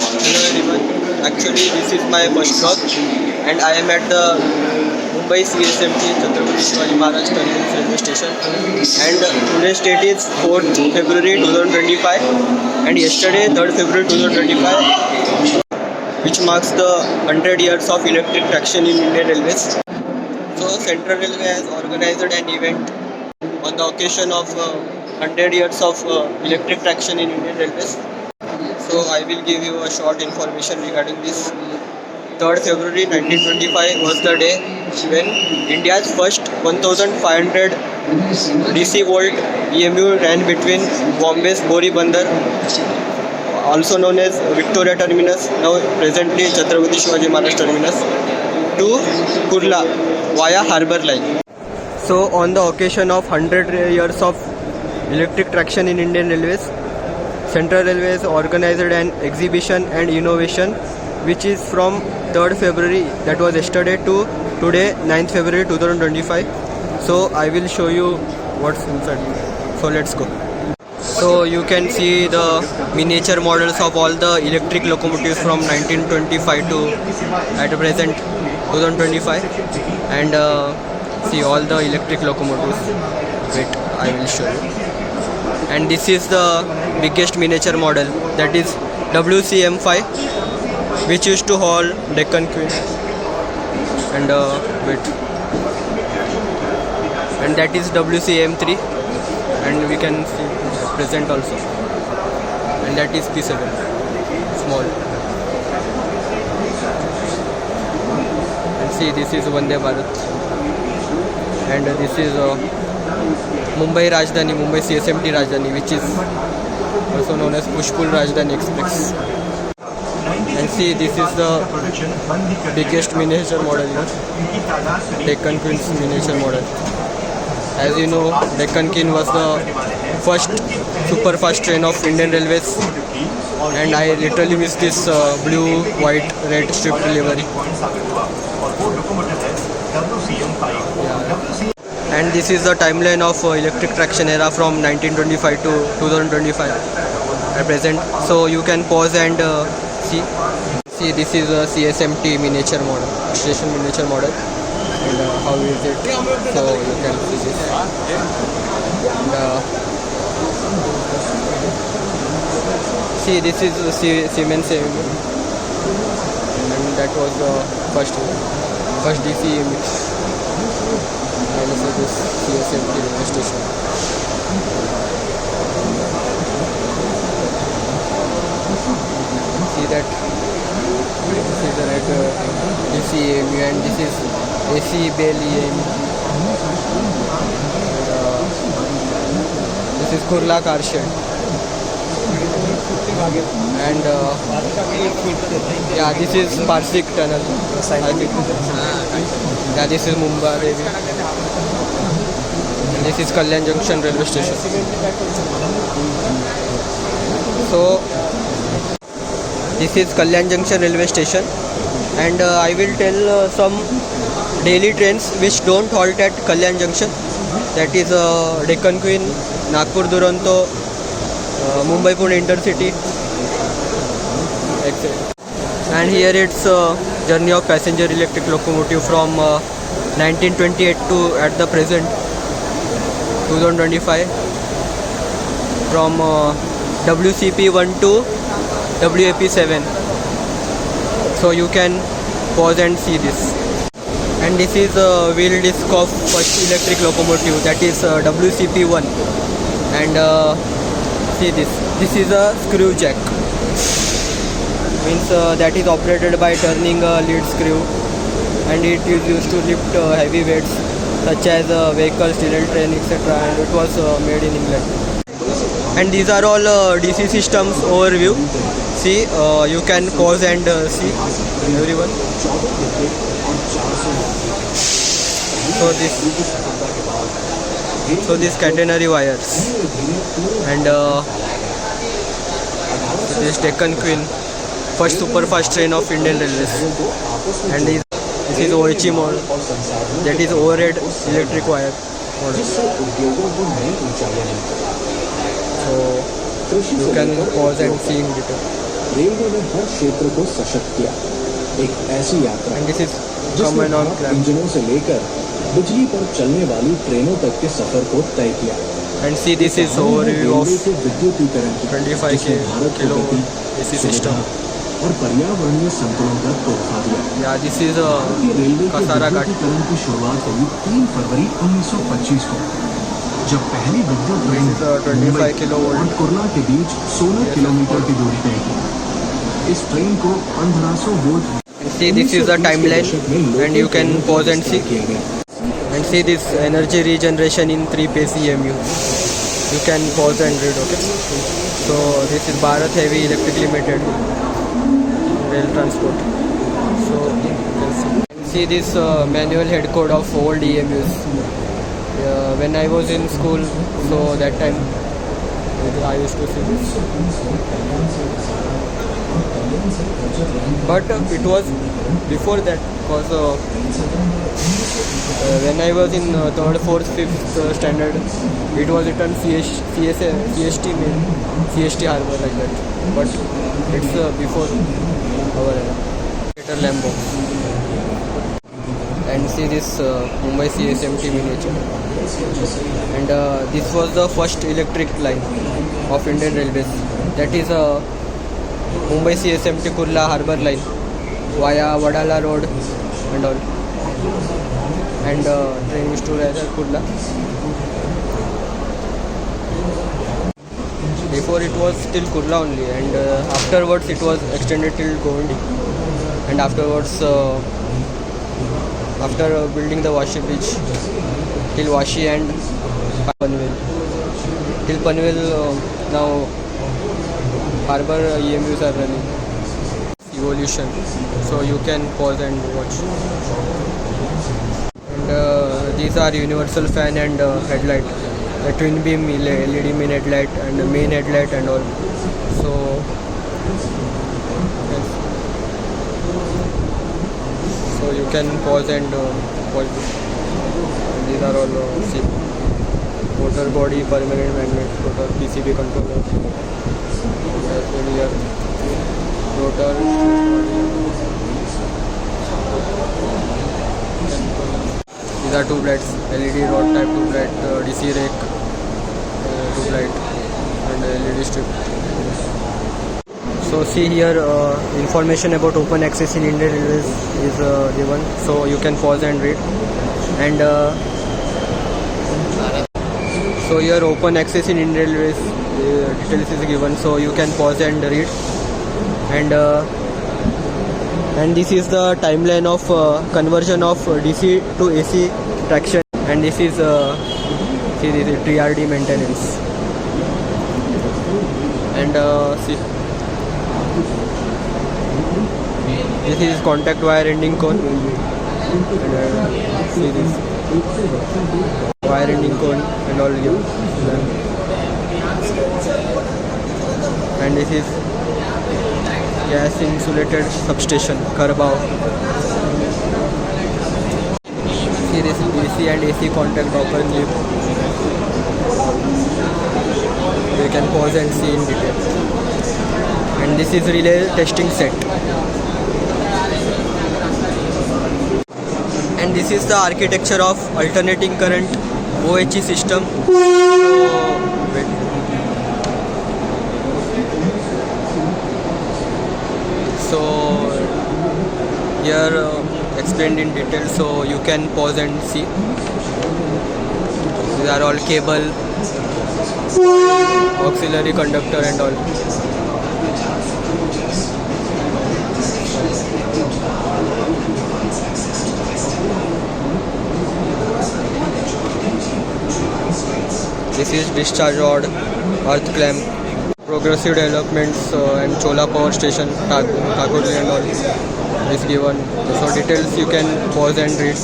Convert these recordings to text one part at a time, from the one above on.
Hello everyone. Actually, this is my first vlog, and I am at the Mumbai CSMT Chhatrapati Shivaji Maharaj Terminus railway station. And today's date is 4th February 2025, and yesterday 3rd February 2025, which marks the 100 years of electric traction in Indian Railways. So Central Railway has organized an event on the occasion of 100 years of electric traction in Indian Railways. So I will give you a short information regarding this. 3rd February 1925 was the day when India's first 1500 DC volt EMU ran between Bombay's Bori Bandar, also known as Victoria Terminus, now presently Chhatrapati Shivaji Maharaj Terminus, to Kurla via Harbour Line. So on the occasion of 100 years of electric traction in Indian Railways, Central Railways organized an exhibition and innovation which is from 3rd February, that was yesterday, to today 9th February 2025. So I will show you what's inside. So let's go. So you can see the miniature models of all the electric locomotives from 1925 to at present 2025, and see all the electric locomotives. Wait, I will show you. And this is the biggest miniature model, that is WCM5, which used to haul Deccan Queen, and wait, and that is WCM3, and we can see present also, and that is P7 small. And see, this is Vande Bharat, and this is Mumbai Rajdhani, Mumbai CSMT Rajdhani, which is also known as Pushpul Rajdhani Express. And see, this is the biggest miniature model here, Deccan Queen's miniature model. As you know, Deccan Queen was the first super fast train of Indian Railways, and I literally miss this blue, white, red strip livery. Yeah. And this is the timeline of electric traction era from 1925 to 2025 at present. So you can pause and see this is a CSMT miniature model, station miniature model, and how is it? So you can see this. And, see, this is Siemens AMU, and that was the first DC mix. And also this CSMT railway station. See that? This is the right DC AMU, and this is AC Bell AMU. This is Kurla car shed. And yeah, this is Parsik tunnel. I think. Yeah, this is Mumbai Railway. And this is Kalyan Junction railway station. So this is Kalyan Junction railway station, and I will tell some daily trains which don't halt at Kalyan Junction. That is Deccan Queen, Nagpur Duronto, Mumbai Pune Intercity, etc. And here it's journey of passenger electric locomotive from 1928 to at the present 2025, from WCP1 to WAP7. So you can pause and see this. And this is a wheel disc of first electric locomotive, that is WCP1. And see this is a screw jack, means that is operated by turning a lead screw, and it is used to lift heavy weights such as vehicles, steel train, etc. And it was made in England. And these are all DC systems overview. See, you can pause and see everyone. So this catenary wires, and this Deccan Queen, first super fast train of Indian Railways. And this is OHE model, that is overhead electric wire model. So you can pause and see in detail. Railway ने हर क्षेत्र को सशक्त किया। एक ऐसी यात्रा And this is जिसने common on भाप clamp. इंजनों से लेकर बिजली पर चलने वाली ट्रेनों तक के सफर को तय किया। And see, this is overview of railway के विद्युतीकरण की 25 जिसने भारत को kilo गति, AC system. सुविधा और पर्यावरणीय संतुलन का तोहफा दिया। Yeah, this is a भारतीय रेलवे के Kasara Ghat. विद्युतीकरण की शुरुआत हुई 3 फरवरी 1925 को, जब पहली विद्युत train This is, 25 Mumbai kilovolt. और कुर्ला के बीच 16 किलोमीटर की दूरी तय की। इस ट्रेन को 1500 volt see, this is the timeline, and you can pause and see. किया गया। And see this energy regeneration in 3-phase EMU. You can pause and read, okay? So this is Bharat Heavy Electric Limited rail transport. So you can see this manual head code of old EMUs. When I was in school, so that time I used to see this. But it was before that, because when I was in 3rd, 4th, 5th standard, it was written CST main, CST Harbour like that. But it's before our era. Later Lambo. And see this Mumbai CSMT miniature. And this was the first electric line of Indian Railways. That is Mumbai CSMT Kurla Harbour line via Wadala Road and all. And train used to ride at Kurla. Before it was till Kurla only, and afterwards it was extended till Gondi. And afterwards, after building the Vashi bridge till Vashi and Panvel. Till Panvel, now Harbour EMUs are running. Evolution. So you can pause and watch. And these are universal fan and headlight. The twin beam LED main headlight and the main headlight and all. So yes. So you can pause and watch this. And these are all see. Motor body, permanent magnet, rotor, PCB controller. Here, rotor. These are tube lights, LED rod type tube light, DC rake tube light, and LED strip. So see here, information about open access in Indian Railways is given, so you can pause and read. And so here open access in Indian Railways details is given, so you can pause and read. And this is the timeline of conversion of DC to AC traction, and this is see, this is TRD maintenance. And see, this is contact wire ending cone. And see this wire ending cone and all here. And this is gas insulated substation, Karbao. See this DC and AC contact doppler clip. You can pause and see in detail. And this is relay testing set. And this is the architecture of alternating current OHE system. So here explained in detail, so you can pause and see. These are all cable, auxiliary conductor and all. This is discharge rod, earth clamp, progressive developments and Chola power station, Tagore and all is given. So details you can pause and read.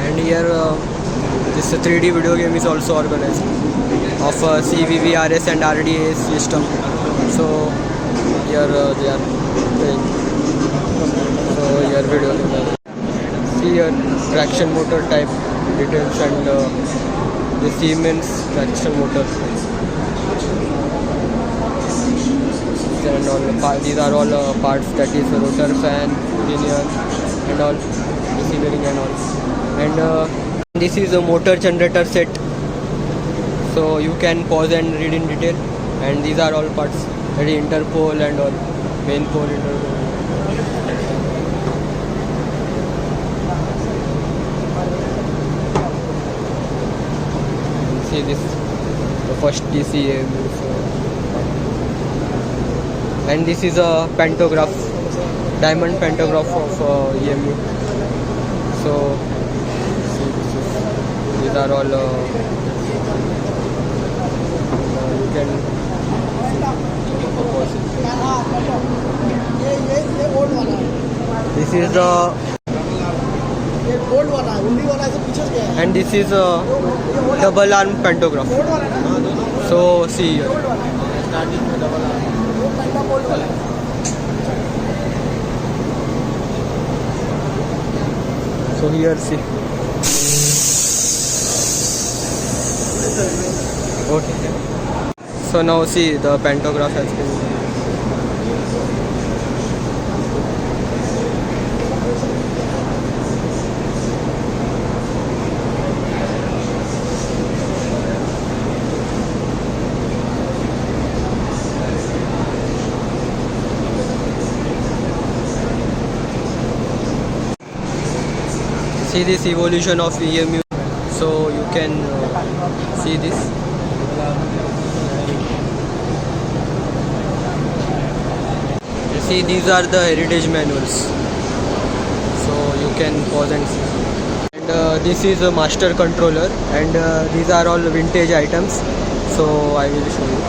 And here this 3D video game is also organized of CVV, RS and RDA system. So here they are playing. So here video game. See here traction motor type details and the Siemens traction motor. and all. These are all parts, that is rotor fan, pinion, and all, DC bearing and all. And this is a motor generator set, so you can pause and read in detail. And these are all parts, that is interpole and all, main pole, interpole. See this, the first DC AMU. And this is a pantograph, diamond pantograph of EMU. So see, these are all you can this is the and this is a double arm pantograph. So see here. So here see. Okay. So now see, the pantograph has been. See this evolution of EMU, so you can see this. See, these are the heritage manuals, so you can pause and see. And this is a master controller, and these are all vintage items, so I will show you.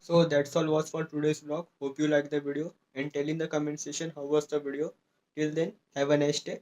So that's all was for today's vlog. Hope you liked the video, and tell in the comment section how was the video. Till then, have a nice day.